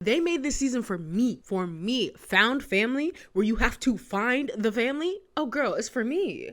They made this season for me. Found family, where you have to find the family. Oh girl, it's for me.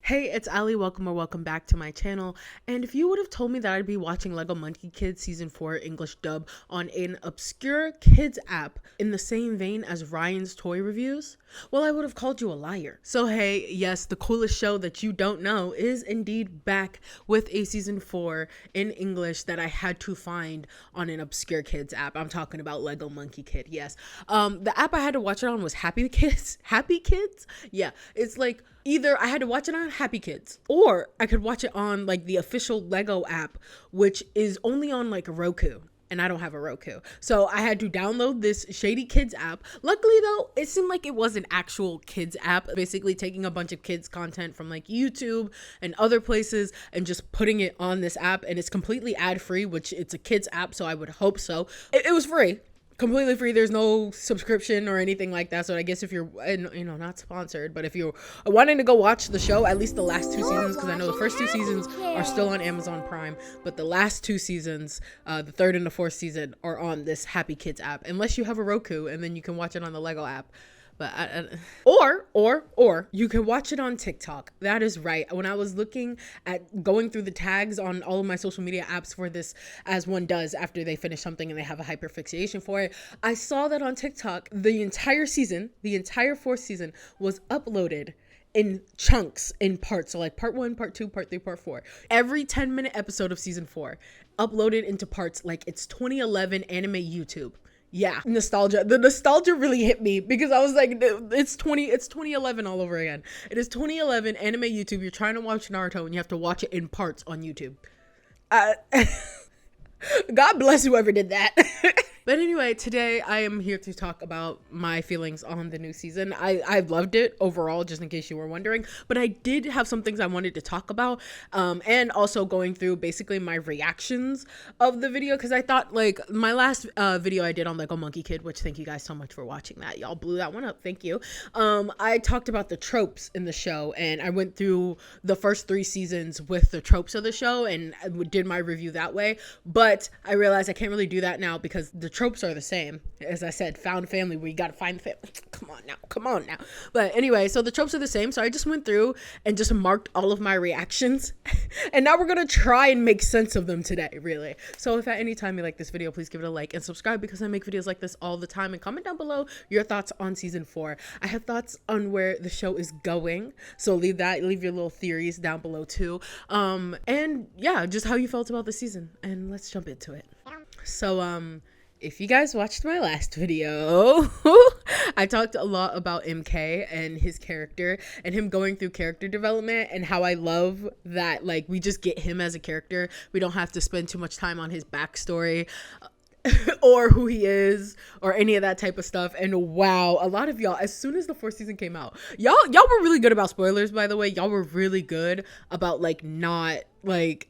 Hey, it's Ali. Welcome back to my channel. And if you would have told me that I'd be watching Lego Monkie Kid season 4 English dub on an obscure kids app in the same vein as Ryan's toy reviews, well, I would have called you a liar. So hey, yes, the coolest show that you don't know is indeed back with a season 4 in English that I had to find on an obscure kids app. I'm talking about Lego Monkie Kid. Yes. The app I had to watch it on was Happy Kids. Happy Kids? Yeah. It's like either I had to watch it on Happy Kids or I could watch it on like the official Lego app, which is only on like Roku. And I don't have a Roku. So I had to download this shady kids app. Luckily though, it seemed like it was an actual kids app, basically taking a bunch of kids content from like YouTube and other places and just putting it on this app. And it's completely ad free, which it's a kids app. So I would hope so. It was free. Completely free. There's no subscription or anything like that. So I guess if you're, not sponsored, but if you're wanting to go watch the show, at least the last 2 seasons, because I know the first 2 seasons are still on Amazon Prime, but the last 2 seasons, the 3rd and the 4th season, are on this Happy Kids app, unless you have a Roku, and then you can watch it on the Lego app. But or you can watch it on TikTok. That is right. When I was looking at going through the tags on all of my social media apps for this, as one does after they finish something and they have a hyperfixation for it, I saw that on TikTok the entire season, the entire 4th season, was uploaded in chunks, in parts. So like part 1, part 2, part 3, part 4. Every 10-minute episode of season 4 uploaded into parts like it's 2011 anime YouTube. Yeah, nostalgia. The nostalgia really hit me because I was like, it's 2011 all over again. It is 2011 anime YouTube. You're trying to watch Naruto and you have to watch it in parts on YouTube. God bless whoever did that. But anyway, today I am here to talk about my feelings on the new season. I loved it overall, just in case you were wondering. But I did have some things I wanted to talk about, and also going through basically my reactions of the video, because I thought like my last video I did on Lego Monkie Kid, which thank you guys so much for watching that. Y'all blew that one up. Thank you. I talked about the tropes in the show, and I went through the first 3 seasons with the tropes of the show and did my review that way. But I realized I can't really do that now because the tropes are the same. As I said, found family, where you gotta find the family. Come on now. But anyway, so the tropes are the same. So I just went through and just marked all of my reactions. And now we're gonna try and make sense of them today, really. So if at any time you like this video, please give it a like and subscribe, because I make videos like this all the time. And comment down below your thoughts on season 4. I have thoughts on where the show is going. So leave your little theories down below too. And yeah, just how you felt about the season. And let's jump into it. So, if you guys watched my last video, I talked a lot about MK and his character and him going through character development, and how I love that, like, we just get him as a character. We don't have to spend too much time on his backstory or who he is or any of that type of stuff. And wow, a lot of y'all, as soon as the 4th season came out, y'all were really good about spoilers, by the way. Y'all were really good about like not like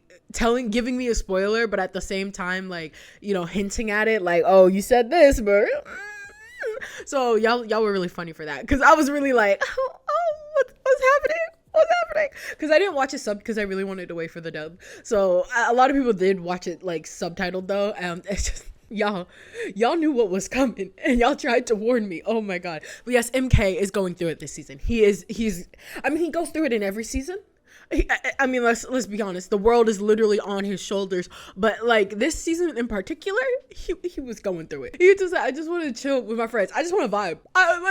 giving me a spoiler, but at the same time, like, hinting at it, like, oh, you said this, but so y'all were really funny for that, because I was really like, what's happening, because I didn't watch it subbed because I really wanted to wait for the dub. So a lot of people did watch it like subtitled though. It's just y'all knew what was coming and y'all tried to warn me. Oh my god. But yes, MK is going through it this season. He goes through it in every season. I mean, let's be honest. The world is literally on his shoulders. But like this season in particular, he was going through it. He just, I just want to chill with my friends. I just want to vibe.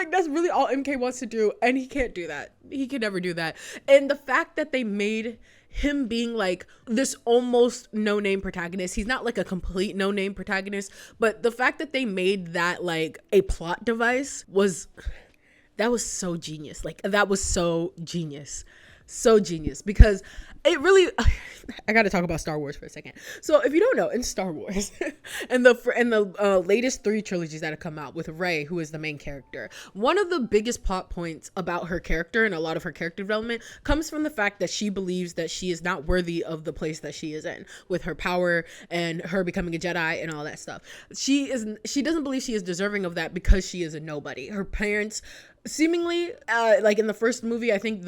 That's really all MK wants to do, and he can't do that. He can never do that. And the fact that they made him being like this almost no-name protagonist, he's not like a complete no-name protagonist, but the fact that they made that like a plot device was so genius. Like that was so genius. So genius, because it really, I got to talk about Star Wars for a second. So if you don't know, in Star Wars and the latest 3 trilogies that have come out with Rey, who is the main character, one of the biggest plot points about her character and a lot of her character development comes from the fact that she believes that she is not worthy of the place that she is in, with her power and her becoming a Jedi and all that stuff. She doesn't believe she is deserving of that because she is a nobody. Her parents seemingly, like in the first movie, I think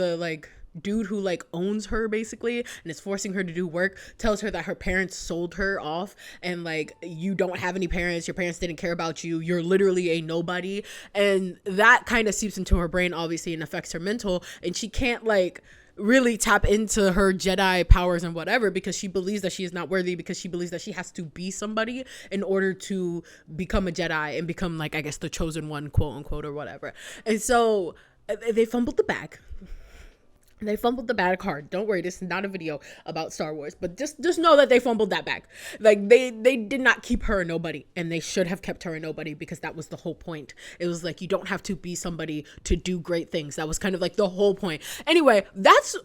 dude who like owns her basically and is forcing her to do work tells her that her parents sold her off, and like, you don't have any parents, your parents didn't care about you, you're literally a nobody. And that kind of seeps into her brain obviously and affects her mental, and she can't like really tap into her Jedi powers and whatever, because she believes that she is not worthy, because she believes that she has to be somebody in order to become a Jedi and become like, I guess, the chosen one, quote unquote, or whatever. And so they fumbled the bag. They fumbled the bag hard. Don't worry, this is not a video about Star Wars, but just know that they fumbled that bag. Like, they did not keep her a nobody, and they should have kept her a nobody, because that was the whole point. It was like, you don't have to be somebody to do great things. That was kind of like the whole point. Anyway, that's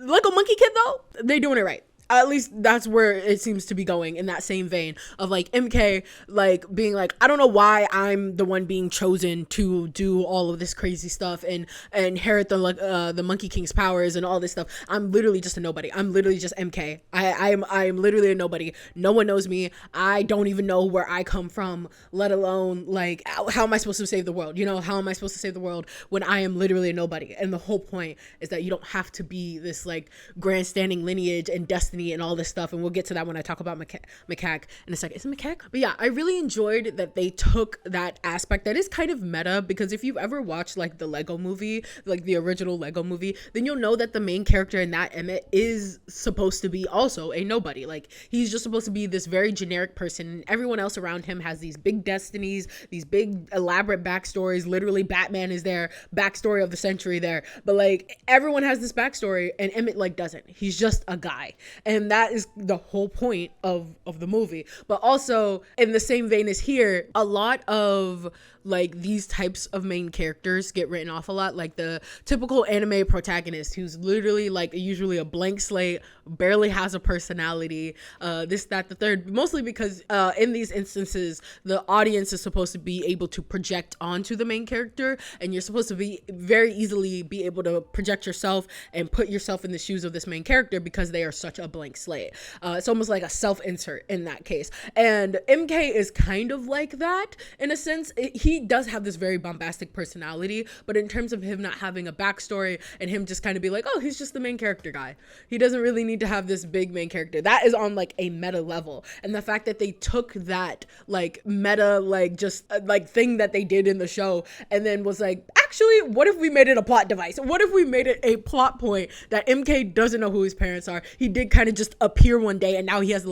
Lego Monkey Kid though. They doing it right. At least that's where it seems to be going, in that same vein of like MK like being like, I don't know why I'm the one being chosen to do all of this crazy stuff and inherit the Monkey King's powers and all this stuff. I'm literally just a nobody. I'm literally just MK. I'm literally a nobody. No one knows me. I don't even know where I come from, let alone like, how am I supposed to save the world? You know, how am I supposed to save the world when I am literally a nobody? And the whole point is that you don't have to be this like grandstanding lineage and destiny and all this stuff, and we'll get to that when I talk about macaque in a second. Is it macaque? But yeah, I really enjoyed that they took that aspect that is kind of meta, because if you've ever watched like the Lego movie, like the original Lego movie, then you'll know that the main character in that, Emmett, is supposed to be also a nobody. Like, he's just supposed to be this very generic person, and everyone else around him has these big destinies, these big elaborate backstories. Literally, Batman is their backstory of the century there, but like, everyone has this backstory, and Emmett like doesn't. He's just a guy. And that is the whole point of the movie. But also, in the same vein as here, a lot of like these types of main characters get written off a lot, like the typical anime protagonist who's literally like usually a blank slate, barely has a personality, this, that, the third, mostly because in these instances the audience is supposed to be able to project onto the main character, and you're supposed to be very easily be able to project yourself and put yourself in the shoes of this main character, because they are such a blank slate. It's almost like a self-insert in that case, and MK is kind of like that in a sense. He does have this very bombastic personality, but in terms of him not having a backstory and him just kind of be like, oh, he's just the main character guy, he doesn't really need to have this big main character. That is on like a meta level, and the fact that they took that like meta like just like thing that they did in the show and then was like, actually, what if we made it a plot device? What if we made it a plot point that MK doesn't know who his parents are? He did kind of just appear one day, and now he has I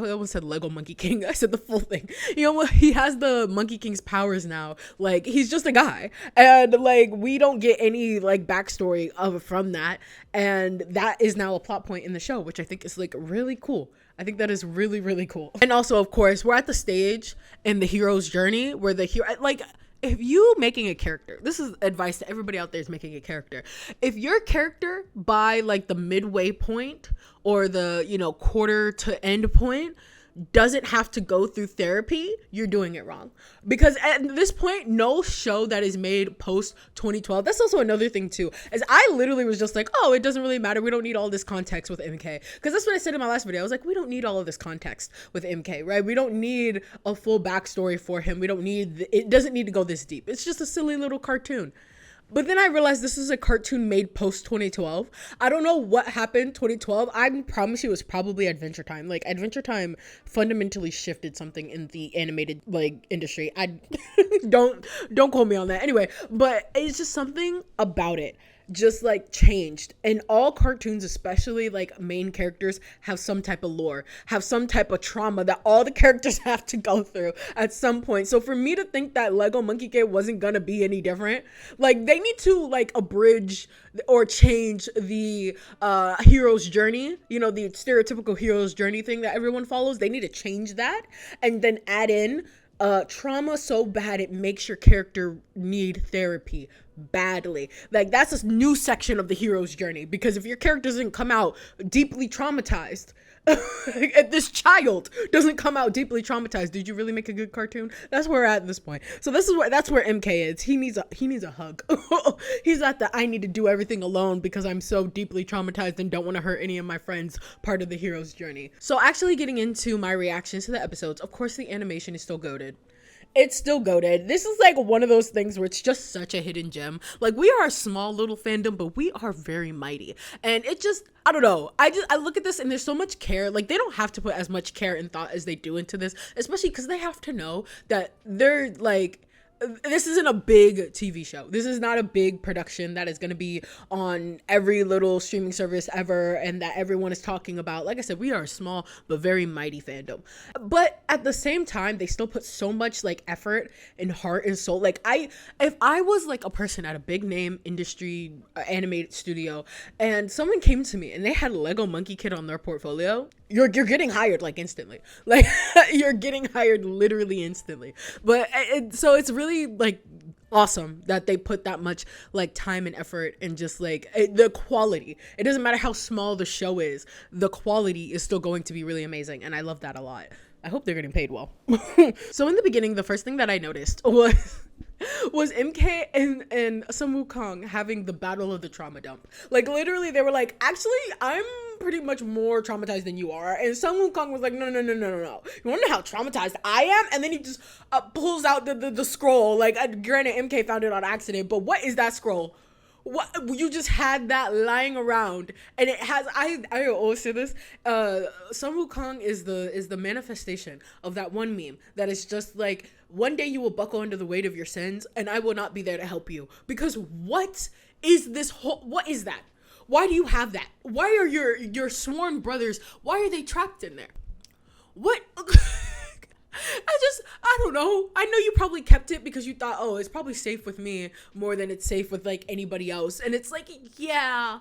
almost said Lego Monkey King. I said the full thing. You know, he has the Monkey King's powers now. Like, he's just a guy, and like, we don't get any like backstory from that, and that is now a plot point in the show, which I think is like really cool. I think that is really, really cool. And also, of course, we're at the stage in the hero's journey where the hero, like, if you making a character, this is advice to everybody out there is making a character. If your character by like the midway point or the, you know, quarter to end point doesn't have to go through therapy, you're doing it wrong. Because at this point, no show that is made post 2012, that's also another thing too, is I literally was just like, oh, it doesn't really matter, we don't need all this context with MK. Because that's what I said in my last video. I was like, we don't need all of this context with MK, right? We don't need a full backstory for him. We don't need, it doesn't need to go this deep. It's just a silly little cartoon. But then I realized this is a cartoon made post 2012. I don't know what happened 2012. I promise you it was probably Adventure Time. Like, Adventure Time fundamentally shifted something in the animated like industry. I don't quote me on that. Anyway, but it's just something about it just like changed, and all cartoons, especially like main characters, have some type of lore, have some type of trauma that all the characters have to go through at some point. So for me to think that Lego Monkey Kid wasn't gonna be any different, like, they need to like abridge or change the hero's journey, you know, the stereotypical hero's journey thing that everyone follows. They need to change that and then add in trauma so bad it makes your character need therapy badly. Like, that's a new section of the hero's journey, because if your character doesn't come out deeply traumatized, if this child doesn't come out deeply traumatized, did you really make a good cartoon? That's where we're at this point. So that's where MK is. He needs a hug. He's at the I need to do everything alone because I'm so deeply traumatized and don't want to hurt any of my friends part of the hero's journey. So actually getting into my reactions to the episodes, of course the animation is still goated. It's still goated. This is like one of those things where it's just such a hidden gem. Like, we are a small little fandom, but we are very mighty. And it just, I don't know. I look at this and there's so much care. Like, they don't have to put as much care and thought as they do into this, especially because they have to know that they're like, this isn't a big TV show. This is not a big production that is going to be on every little streaming service ever and that everyone is talking about. Like I said, we are a small but very mighty fandom. But at the same time, they still put so much like effort and heart and soul. Like, if I was like a person at a big name industry animated studio and someone came to me and they had Lego Monkie Kid on their portfolio, you're getting hired like instantly. Like, you're getting hired literally instantly. But so it's really like awesome that they put that much like time and effort and just like the quality. It doesn't matter how small the show is, the quality is still going to be really amazing, and I love that a lot. I hope they're getting paid well. So in the beginning, the first thing that I noticed was MK and Sun Wukong having the battle of the trauma dump. Like, literally, they were like, actually, I'm pretty much more traumatized than you are. And Sun Wukong was like, no. You want to know how traumatized I am? And then he just pulls out the scroll. Like, granted, MK found it on accident, but what is that scroll? What, you just had that lying around, and it has, I always say this, Sun Wukong is the manifestation of that one meme that is just like, one day you will buckle under the weight of your sins and I will not be there to help you. Because what is that? Why do you have that? Why are your sworn brothers, why are they trapped in there? What? I don't know. I know you probably kept it because you thought, oh, it's probably safe with me more than it's safe with like anybody else. And it's like, yeah,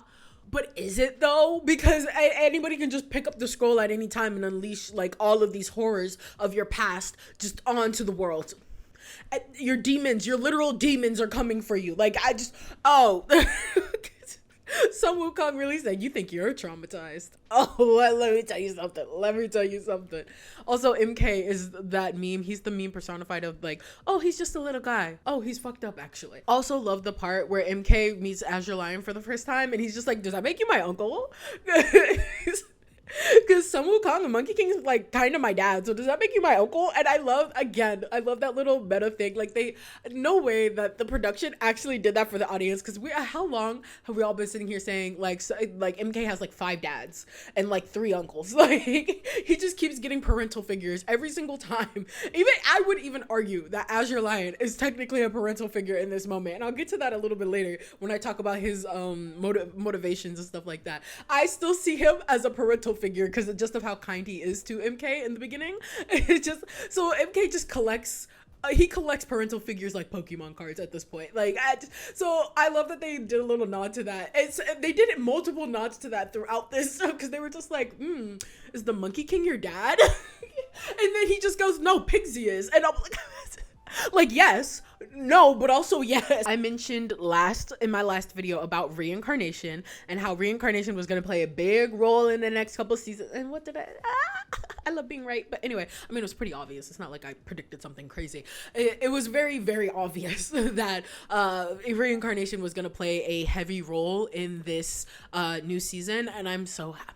but is it though? Because anybody can just pick up the scroll at any time and unleash like all of these horrors of your past just onto the world. Your demons, your literal demons are coming for you. Like, Sun Wukong really said, you think you're traumatized. Oh, let me tell you something. Also, MK is that meme. He's the meme personified of like, oh, he's just a little guy. Oh, he's fucked up, actually. Also love the part where MK meets Azure Lion for the first time and he's just like, does that make you my uncle? Because Sun Wukong and Monkey King is like kind of my dad, so does that make you my uncle? And I love that little meta thing. Like, no way that the production actually did that for the audience, because how long have we all been sitting here saying like MK has like 5 dads and like 3 uncles? Like, he just keeps getting parental figures every single time. Even I would even argue that Azure Lion is technically a parental figure in this moment, and I'll get to that a little bit later when I talk about his motivations and stuff like that. I still see him as a parental figure because just of how kind he is to MK in the beginning. It's just so MK just collects parental figures like Pokemon cards at this point. Like, so I love that they did a little nod to that. They did multiple nods to that throughout this, because they were just like, is the Monkey King your dad? And then he just goes, no, Pigsy is. And I'm like, yes, no, but also yes. I mentioned in my last video about reincarnation and how reincarnation was going to play a big role in the next couple seasons. And what did I love being right. But anyway, I mean, it was pretty obvious. It's not like I predicted something crazy. It was very, very obvious that reincarnation was going to play a heavy role in this new season. And I'm so happy.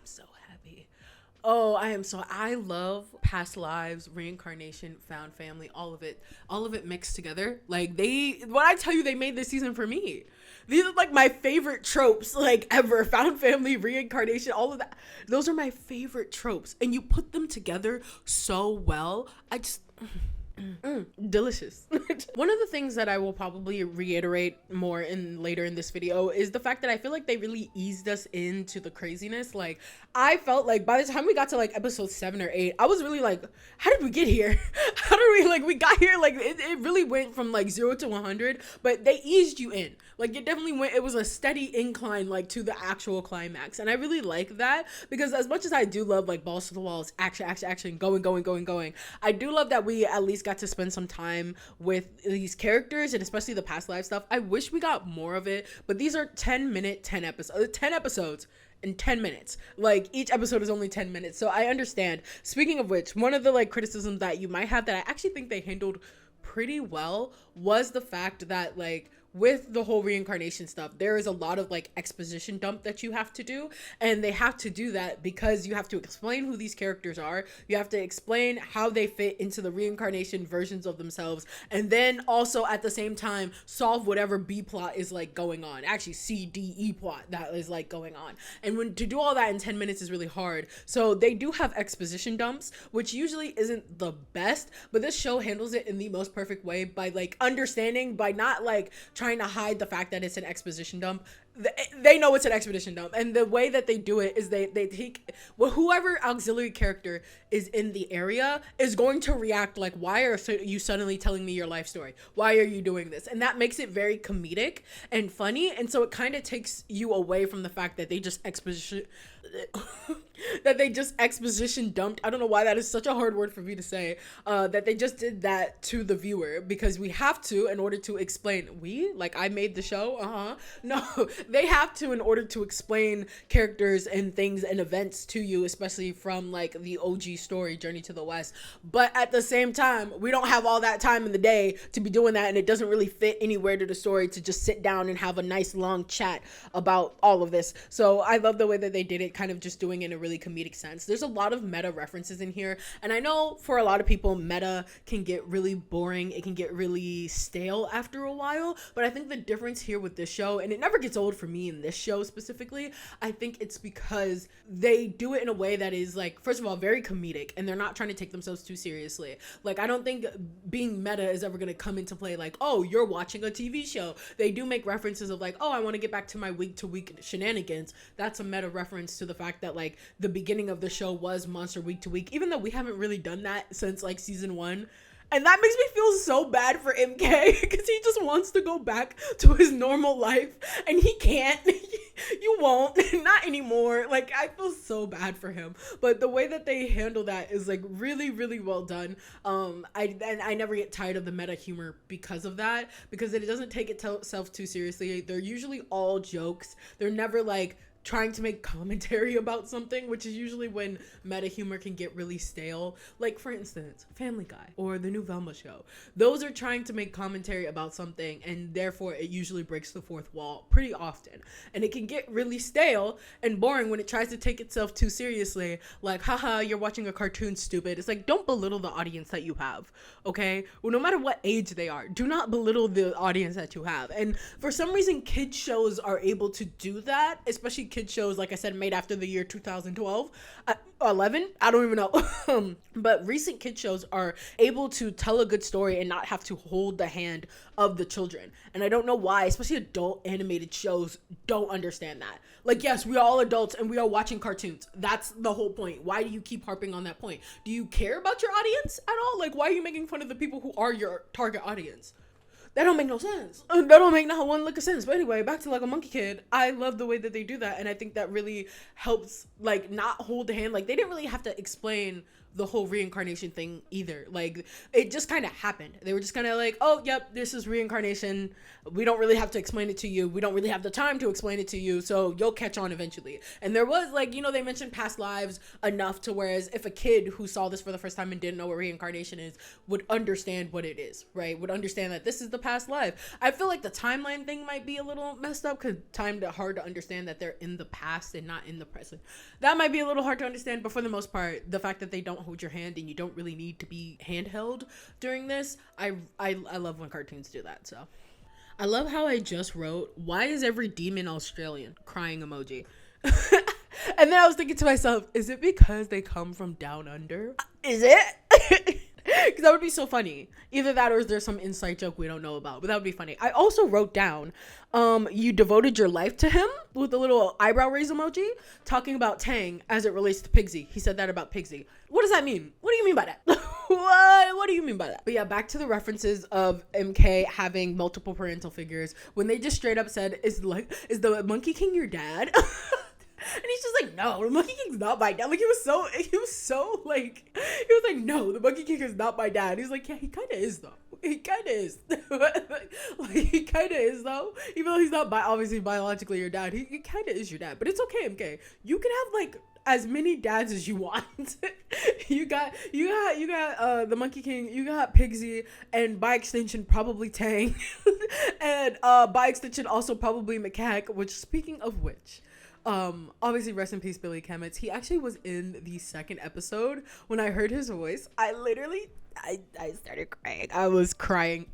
Oh, I love past lives, reincarnation, found family, all of it mixed together. Like, when I tell you they made this season for me, these are like my favorite tropes, like, ever. Found family, reincarnation, all of that. Those are my favorite tropes. And you put them together so well. I just... delicious. One of the things that I will probably reiterate more later in this video is the fact that I feel like they really eased us into the craziness. Like, I felt like by the time we got to like episode 7 or 8, I was really like, how did we get here? How did we got here? Like, it really went from like 0 to 100, but they eased you in. Like, it definitely went, it was a steady incline, like, to the actual climax. And I really like that, because as much as I do love like balls to the walls, action, going, I do love that we at least got to spend some time with these characters, and especially the past life stuff. I wish we got more of it, but these are 10 episodes in 10 minutes. Like, each episode is only 10 minutes, so I understand. Speaking of which, one of the like criticisms that you might have that I actually think they handled pretty well was the fact that like with the whole reincarnation stuff, there is a lot of like exposition dump that you have to do, and they have to do that because you have to explain who these characters are, you have to explain how they fit into the reincarnation versions of themselves, and then also at the same time solve whatever B plot is like going on, actually CDE plot that is like going on. And when to do all that in 10 minutes is really hard, so they do have exposition dumps, which usually isn't the best, but this show handles it in the most perfect way by like understanding, by not like trying to hide the fact that it's an exposition dump. They know it's an expedition dump, and the way that they do it is they take, well, whoever auxiliary character is in the area is going to react like, why are you suddenly telling me your life story, why are you doing this? And that makes it very comedic and funny, and so it kind of takes you away from the fact that they just exposition dumped. I don't know why that is such a hard word for me to say, that they just did that to the viewer, because we have to in order to explain, I made the show, no, they have to in order to explain characters and things and events to you, especially from like the OG story Journey to the West. But at the same time, we don't have all that time in the day to be doing that, and it doesn't really fit anywhere to the story to just sit down and have a nice long chat about all of this. So I love the way that they did it, kind of just doing it in a really comedic sense. There's a lot of meta references in here, and I know for a lot of people meta can get really boring, it can get really stale after a while, but I think the difference here with this show, and it never gets old for me in this show specifically, I think it's because they do it in a way that is like, first of all, very comedic, and they're not trying to take themselves too seriously. Like, I don't think being meta is ever going to come into play like, oh, you're watching a TV show. They do make references of like, oh, I want to get back to my week to week shenanigans. That's a meta reference to the fact that like the beginning of the show was Monster Week to Week, even though we haven't really done that since like season 1. And that makes me feel so bad for MK, because he just wants to go back to his normal life, and he can't. You won't. Not anymore. Like, I feel so bad for him. But the way that they handle that is, like, really, really well done. I never get tired of the meta humor because of that, because it doesn't take itself too seriously. They're usually all jokes. They're never, like, trying to make commentary about something, which is usually when meta humor can get really stale. Like, for instance, Family Guy or the new Velma show. Those are trying to make commentary about something, and therefore it usually breaks the fourth wall pretty often. And it can get really stale and boring when it tries to take itself too seriously. Like, haha, you're watching a cartoon, stupid. It's like, don't belittle the audience that you have, okay? Well, no matter what age they are, do not belittle the audience that you have. And for some reason, kids shows are able to do that, especially kids shows, like I said, made after the year 2012, 11, I don't even know. But recent kid shows are able to tell a good story and not have to hold the hand of the children. And I don't know why, especially adult animated shows don't understand that. Like, yes, we are all adults and we are watching cartoons. That's the whole point. Why do you keep harping on that point? Do you care about your audience at all? Like, why are you making fun of the people who are your target audience? That don't make no sense. That don't make not one lick of sense. But anyway, back to Lego Monkie Kid. I love the way that they do that, and I think that really helps, like, not hold the hand. Like, they didn't really have to explain the whole reincarnation thing either. Like, it just kind of happened. They were just kind of like, oh, yep, this is reincarnation. We don't really have to explain it to you. We don't really have the time to explain it to you, so you'll catch on eventually. And there was, like, you know, they mentioned past lives enough to whereas if a kid who saw this for the first time and didn't know what reincarnation is would understand what it is, right? Would understand that this is the past life. I feel like the timeline thing might be a little messed up because hard to understand that they're in the past and not in the present. That might be a little hard to understand, but for the most part, the fact that they don't hold your hand and you don't really need to be handheld during this, I love when cartoons do that. So I love how I just wrote, why is every demon Australian? Crying emoji. And then I was thinking to myself, is it because they come from down under? Is it? Because that would be so funny. Either that or is there some inside joke we don't know about? But that would be funny. I also wrote down, you devoted your life to him with a little eyebrow raise emoji, talking about Tang as it relates to Pigsy. He said that about Pigsy. What does that mean? What do you mean by that? What do you mean by that? But yeah, back to the references of MK having multiple parental figures. When they just straight up said, is the Monkey King your dad? And he's just like, no, the Monkey King's not my dad. Like, he was so like, he was like, no, the Monkey King is not my dad. He's like, yeah, he kind of is, though. He kind of is. Like, he kind of is, though. Even though he's not obviously biologically your dad, he kind of is your dad. But it's okay, MK. You can have, like, as many dads as you want. you got the Monkey King, you got Pigsy, and by extension probably Tang. And by extension, also probably Macaque, which, speaking of which, obviously rest in peace Billy Kemetz. He actually was in the second episode. When I heard his voice, I started crying. I was crying.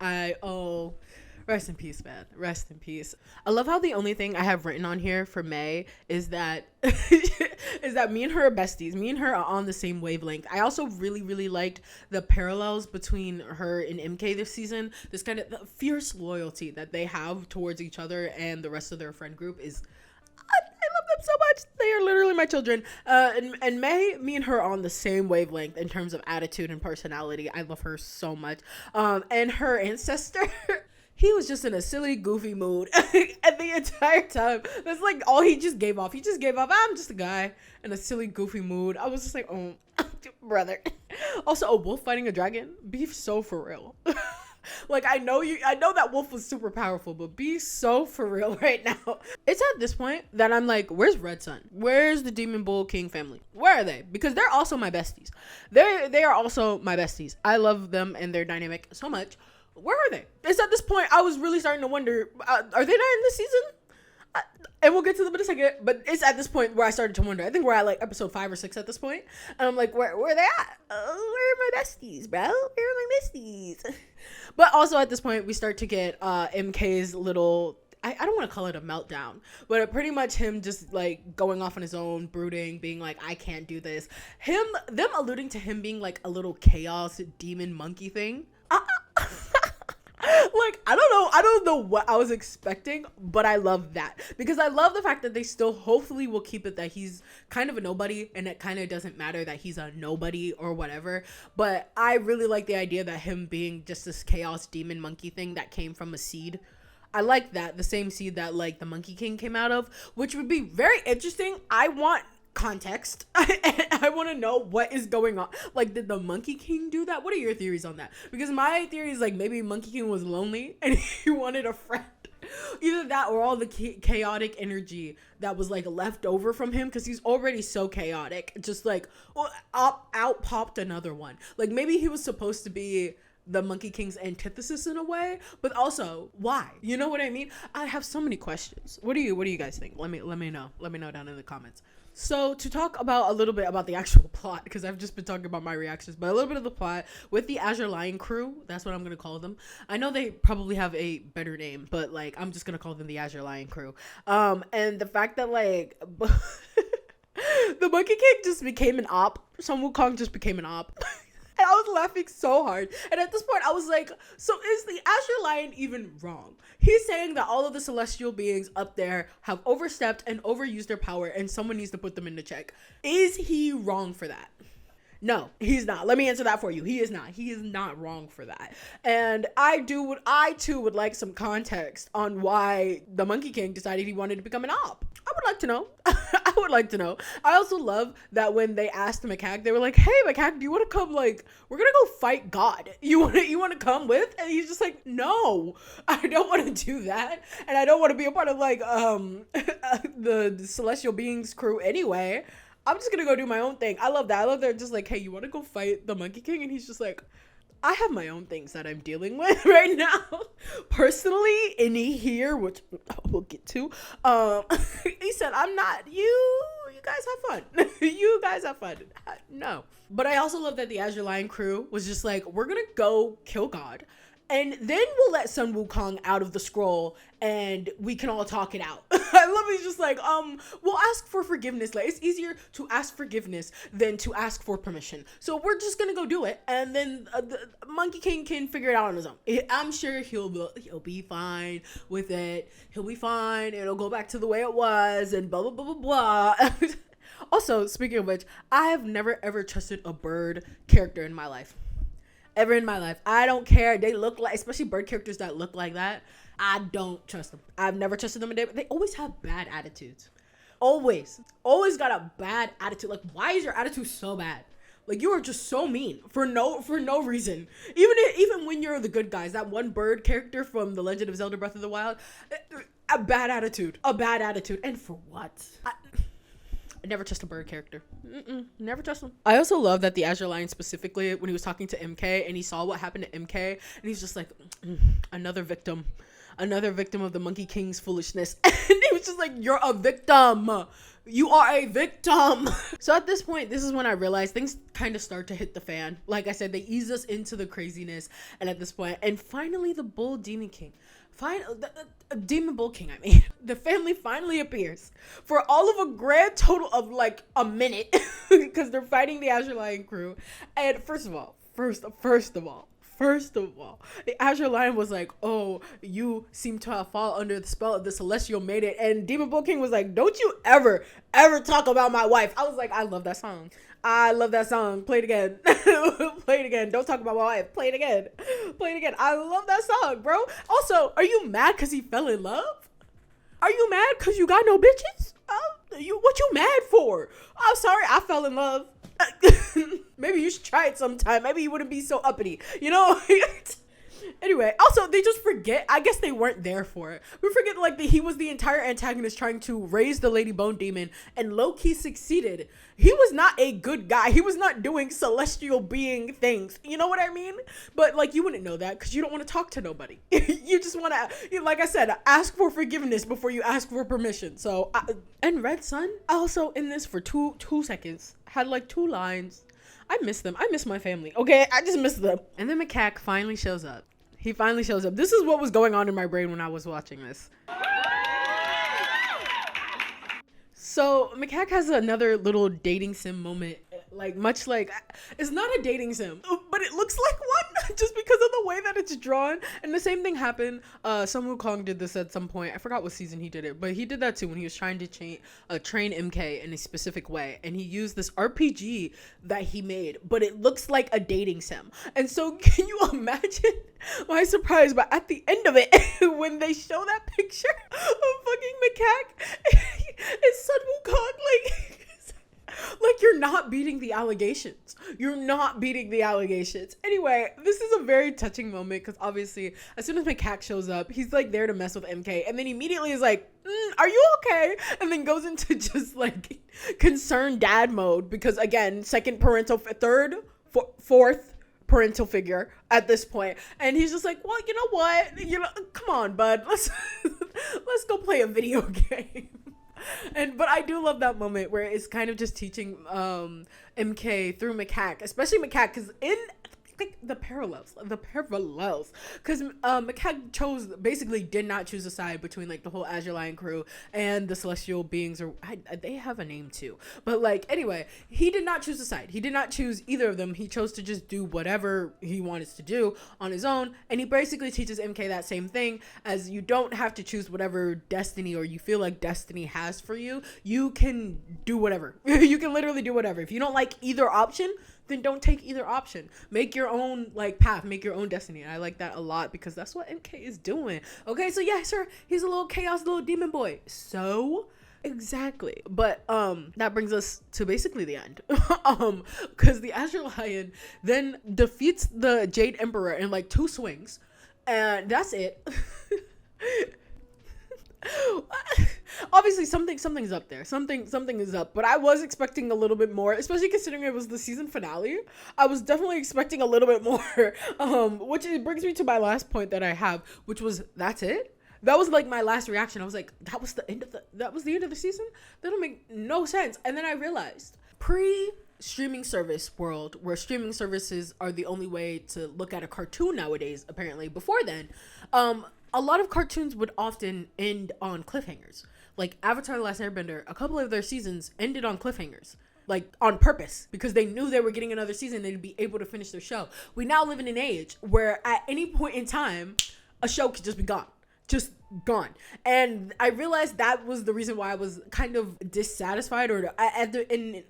Rest in peace, man. Rest in peace. I love how the only thing I have written on here for May is that me and her are besties. Me and her are on the same wavelength. I also really, really liked the parallels between her and MK this season. This kind of fierce loyalty that they have towards each other and the rest of their friend group is... I love them so much. They are literally my children. And May, me and her are on the same wavelength in terms of attitude and personality. I love her so much. And her ancestor... He was just in a silly, goofy mood and the entire time. That's like all he just gave off. He just gave off, I'm just a guy in a silly, goofy mood. I was just like, oh, brother. Also, a wolf fighting a dragon? Be so for real. Like, I know that wolf was super powerful, but be so for real right now. It's at this point that I'm like, where's Red Sun? Where's the Demon Bull King family? Where are they? Because they're also my besties. They are also my besties. I love them and their dynamic so much. Where are they? It's at this point I was really starting to wonder, are they not in this season? And we'll get to them in a second, but it's at this point where I started to wonder. I think we're at like episode 5 or 6 at this point, and I'm like, where are they at? Where are my besties, bro? Where are my besties? But also at this point we start to get MK's little, I don't want to call it a meltdown, but pretty much him just like going off on his own, brooding, being like, I can't do this. Them alluding to him being like a little chaos demon monkey thing. Like, I don't know what I was expecting, but I love that because I love the fact that they still hopefully will keep it that he's kind of a nobody and it kind of doesn't matter that he's a nobody or whatever. But I really like the idea that him being just this chaos demon monkey thing that came from a seed. I like that, the same seed that like the Monkey King came out of, which would be very interesting. I want context. I want to know what is going on. Like, did the Monkey King do that? What are your theories on that? Because my theory is like maybe Monkey King was lonely and he wanted a friend. Either that or all the chaotic energy that was like left over from him, because he's already so chaotic, just like out popped another one. Like maybe he was supposed to be the Monkey King's antithesis in a way, but also why? You know what I mean? I have so many questions. What do you guys think? Let me know down in the comments. So to talk about a little bit about the actual plot, because I've just been talking about my reactions, but a little bit of the plot with the Azure Lion crew, that's what I'm going to call them. I know they probably have a better name, but like, I'm just going to call them the Azure Lion crew. And the fact that like, the Monkey King just became an op. Sun Wukong just became an op. And I was laughing so hard. And at this point, I was like, so is the Azure Lion even wrong? He's saying that all of the celestial beings up there have overstepped and overused their power, and someone needs to put them into check. Is he wrong for that? No, he's not. Let me answer that for you. He is not. He is not wrong for that. And I too would like some context on why the Monkey King decided he wanted to become an op. I would like to know. I would like to know. I also love that when they asked Macaque, they were like, hey, Macaque, do you want to come, like, we're going to go fight God. You want to come with? And he's just like, no, I don't want to do that. And I don't want to be a part of, like, the celestial beings crew anyway. I'm just gonna go do my own thing. I love that. I love they're just like, hey, you want to go fight the Monkey King? And he's just like, I have my own things that I'm dealing with right now. Personally, in here, which we'll get to, he said, I'm not, you guys have fun. You guys have fun. No. But I also love that the Azure Lion crew was just like, we're gonna go kill God. And then we'll let Sun Wukong out of the scroll and we can all talk it out. I love it. He's just like, we'll ask for forgiveness. Like, it's easier to ask forgiveness than to ask for permission. So we're just going to go do it. And then the Monkey King can figure it out on his own. I'm sure he'll be fine with it. He'll be fine. It'll go back to the way it was and blah, blah, blah, blah, blah. Also, speaking of which, I have never, ever trusted a bird character in my life. Ever in my life. I don't care. They look like, especially bird characters that look like that, I don't trust them. I've never trusted them. They always have bad attitudes. Always got a bad attitude. Like, why is your attitude so bad? Like, you are just so mean for no reason. Even when you're the good guys, that one bird character from The Legend of Zelda Breath of the Wild, a bad attitude. And for what? I never trust a bird character. Never trust him. I also love that the Azure Lion specifically, when he was talking to MK and he saw what happened to MK, and he's just like, another victim. another victim of the Monkey King's foolishness. And he was just like, you're a victim. You are a victim. So at this point, this is when I realized things kind of start to hit the fan. Like I said, they ease us into the craziness. And at this point, and finally the Bull Demon King. Demon Bull King, I mean. The family finally appears for all of a grand total of like a minute because they're fighting the Azure Lion crew. And first of all, the Azure Lion was like, oh, you seem to have fallen under the spell of the celestial maiden. And Demon Bull King was like, don't you ever talk about my wife. I was like, I love that song. Play it again. Play it again. Don't talk about my wife. Play it again. I love that song, bro. Also, are you mad because he fell in love? Are you mad because you got no bitches? What you mad for? I'm sorry, I fell in love. Maybe you should try it sometime. Maybe you wouldn't be so uppity, you know? Anyway, also, they just forget. I guess they weren't there for it. We forget, like, that he was the entire antagonist trying to raise the Lady Bone Demon, and low-key succeeded. He was not a good guy. He was not doing celestial being things. You know what I mean? But, like, you wouldn't know that because you don't want to talk to nobody. You just want to, like I said, ask for forgiveness before you ask for permission. So, and Red Sun, also in this for two seconds, had, like, 2 lines. I miss them. I miss my family. Okay, I just miss them. And then Macaque finally shows up. He finally shows up. This is what was going on in my brain when I was watching this. So Macaque has another little dating sim moment, like much like, it's not a dating sim, but it looks like one just because of the way that it's drawn. And the same thing happened. Sun Wukong did this at some point. I forgot what season he did it, but he did that too when he was trying to train MK in a specific way. And he used this RPG that he made, but it looks like a dating sim. And so can you imagine my surprise? But at the end of it, when they show that picture of fucking Macaque, it's Sun Wukong, like you're not beating the allegations. Anyway, this is a very touching moment because obviously as soon as Macaque shows up, he's like there to mess with MK, and then immediately is like, are you okay? And then goes into just like concerned dad mode because again, fourth parental figure at this point, and he's just like, well, you know what, come on, bud, let's go play a video game. But I do love that moment where it's kind of just teaching MK through Macaque, especially Macaque, because in like the parallels, because Macaque basically did not choose a side between like the whole Azure Lion crew and the celestial beings, or they have a name too, but like anyway, he did not choose a side. He did not choose either of them. He chose to just do whatever he wanted to do on his own, and he basically teaches MK that same thing, as you don't have to choose whatever destiny or you feel like destiny has for you. You can do whatever. You can literally do whatever. If you don't like either option, then don't take either option. Make your own like path, make your own destiny. And I like that a lot because that's what MK is doing. Okay, so yeah, sir, he's a little chaos little demon boy. So exactly. But that brings us to basically the end. Because the Azure Lion then defeats the Jade Emperor in like 2 swings. And that's it. Obviously something's up there. Something is up, but I was expecting a little bit more, especially considering it was the season finale. I was definitely expecting a little bit more. Which brings me to my last point that I have, which was, that's it. That was like my last reaction. I was like, that was the end of the season? That don't make no sense. And then I realized, streaming service world, where streaming services are the only way to look at a cartoon nowadays, apparently. Before then, a lot of cartoons would often end on cliffhangers. Like Avatar: The Last Airbender, a couple of their seasons ended on cliffhangers. Like on purpose, because they knew they were getting another season, they'd be able to finish their show. We now live in an age where at any point in time, a show could just be gone. Just gone. And I realized that was the reason why I was kind of dissatisfied, or in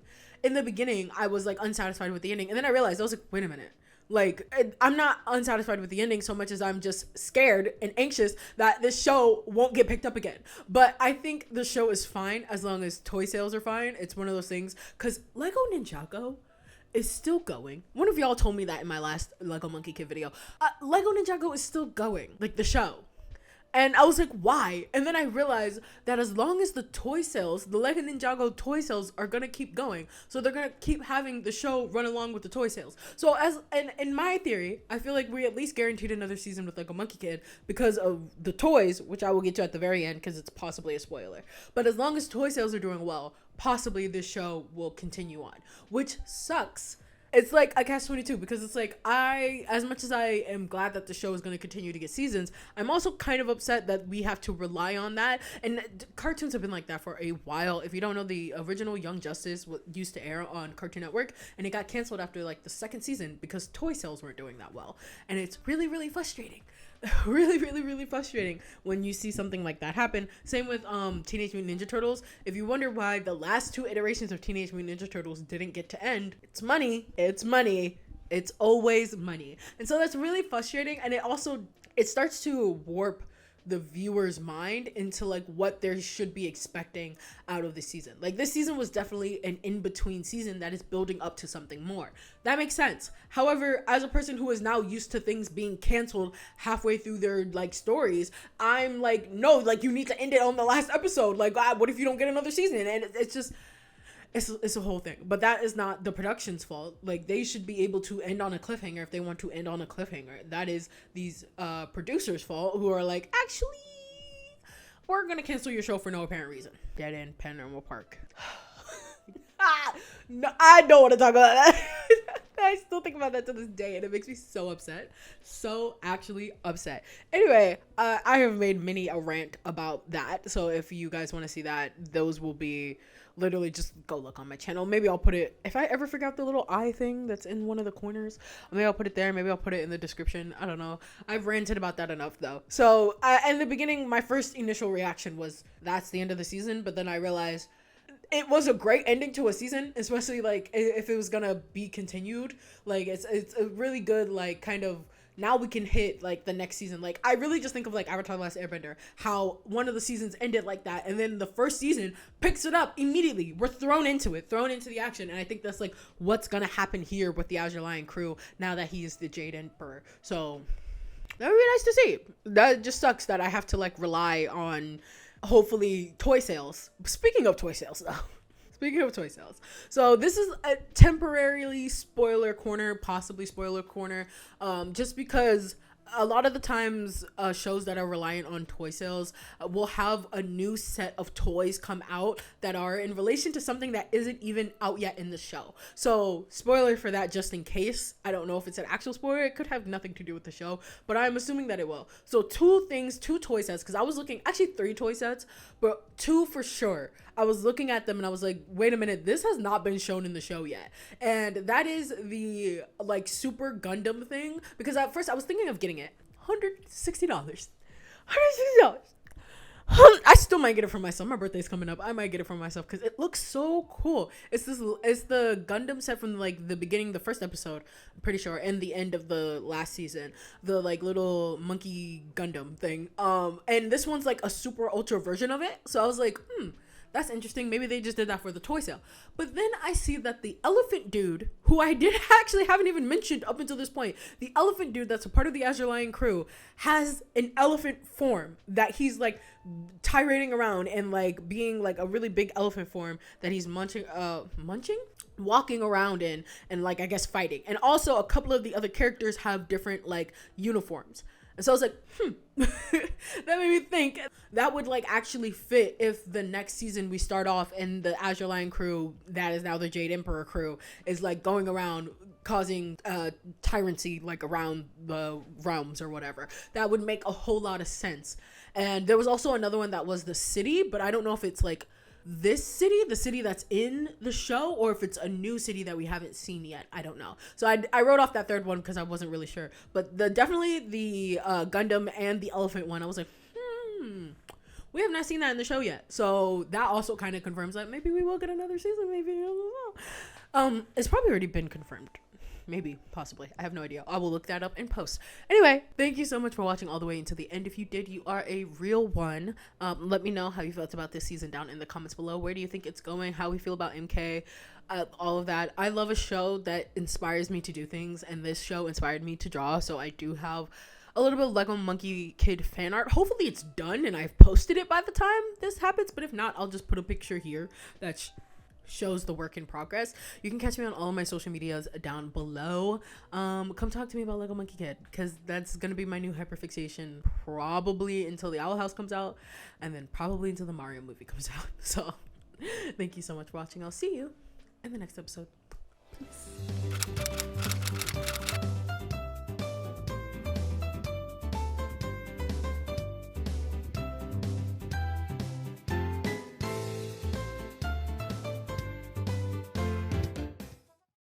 the beginning, I was like unsatisfied with the ending. And then I realized, I was like, wait a minute. Like, I'm not unsatisfied with the ending so much as I'm just scared and anxious that this show won't get picked up again. But I think the show is fine as long as toy sales are fine. It's one of those things, because Lego Ninjago is still going. One of y'all told me that in my last Lego Monkie Kid video. Lego Ninjago is still going, like the show. And I was like, why? And then I realized that as long as the toy sales, the Lego Ninjago toy sales are going to keep going. So they're going to keep having the show run along with the toy sales. So in my theory, I feel like we at least guaranteed another season with Lego Monkey Kid because of the toys, which I will get to at the very end because it's possibly a spoiler. But as long as toy sales are doing well, possibly this show will continue on, which sucks. It's like a catch-22 because it's like as much as I am glad that the show is going to continue to get seasons, I'm also kind of upset that we have to rely on that. And cartoons have been like that for a while. If you don't know, the original Young Justice used to air on Cartoon Network, and it got canceled after like the second season because toy sales weren't doing that well. And it's really, really frustrating. Really, really, really frustrating when you see something like that happen. Same with Teenage Mutant Ninja Turtles. If you wonder why the last two iterations of Teenage Mutant Ninja Turtles didn't get to end, it's money. It's money. It's always money. And so that's really frustrating. And it starts to warp the viewer's mind into like what they should be expecting out of the season. Like this season was definitely an in-between season that is building up to something more. That makes sense. However, as a person who is now used to things being canceled halfway through their like stories, I'm like, no, like you need to end it on the last episode. Like, what if you don't get another season? And it's just, it's a whole thing. But that is not the production's fault. Like they should be able to end on a cliffhanger if they want to end on a cliffhanger. That is these producers' fault who are like, actually, we're gonna cancel your show for no apparent reason. Dead End Paranormal Park. No, I don't want to talk about that. I still think about that to this day, and it makes me so upset. So actually upset. Anyway, I have made many a rant about that. So if you guys want to see that, those will be literally just go look on my channel. Maybe I'll put it, if I ever figure out the little eye thing that's in one of the corners, maybe I'll put it there. Maybe I'll put it in the description. I don't know. I've ranted about that enough though. So in the beginning, my first initial reaction was that's the end of the season. But then I realized it was a great ending to a season, especially like if it was gonna be continued. Like it's a really good like kind of, now we can hit like the next season. Like I really just think of like Avatar: The Last Airbender, how one of the seasons ended like that, and then the first season picks it up immediately. We're thrown into the action, and I think that's like what's gonna happen here with the Azure Lion crew now that he is the Jade Emperor. So that would be nice to see. That just sucks that I have to like rely on hopefully toy sales. Speaking of toy sales though. Speaking of toy sales. So this is a temporarily spoiler corner, possibly spoiler corner, just because a lot of the times shows that are reliant on toy sales will have a new set of toys come out that are in relation to something that isn't even out yet in the show. So spoiler for that just in case. I don't know if it's an actual spoiler. It could have nothing to do with the show, but I'm assuming that it will. So two toy sets, because I was looking, actually 3 toy sets, but 2 for sure. I was looking at them and I was like, wait a minute, this has not been shown in the show yet. And that is the like Super Gundam thing, because at first I was thinking of getting it. $160. $160. I still might get it for myself. My birthday's coming up. I might get it for myself because it looks so cool. It's the Gundam set from like the beginning, the first episode, I'm pretty sure, and the end of the last season. The like little monkey Gundam thing. And this one's like a super ultra version of it. So I was like, that's interesting. Maybe they just did that for the toy sale. But then I see that the elephant dude, who I haven't even mentioned up until this point, the elephant dude that's a part of the Azure Lion crew, has an elephant form that he's like tirading around and like being like a really big elephant form that he's walking around in and like I guess fighting. And also a couple of the other characters have different like uniforms. And so I was like, that made me think that would like actually fit if the next season we start off and the Azure Lion crew, that is now the Jade Emperor crew, is like going around causing tyranny like around the realms or whatever. That would make a whole lot of sense. And there was also another one that was the city, but I don't know if it's like this city, the city that's in the show, or if it's a new city that we haven't seen yet. I don't know. So I wrote off that third one because I wasn't really sure. But definitely the Gundam and the elephant one, I was like, we have not seen that in the show yet. So that also kind of confirms that maybe we will get another season. Maybe, I don't know. It's probably already been confirmed. Maybe, possibly. I have no idea. I will look that up in post. Anyway, thank you so much for watching all the way until the end. If you did, you are a real one. Let me know how you felt about this season down in the comments below. Where do you think it's going? How we feel about MK? All of that. I love a show that inspires me to do things, and this show inspired me to draw. So I do have a little bit of Lego Monkey Kid fan art. Hopefully it's done and I've posted it by the time this happens, but if not, I'll just put a picture here that shows the work in progress. You can catch me on all of my social medias down below. Come talk to me about Lego Monkey Kid, because that's gonna be my new hyperfixation probably until the Owl House comes out, and then probably until the Mario movie comes out. So thank you so much for watching. I'll see you in the next episode. Peace.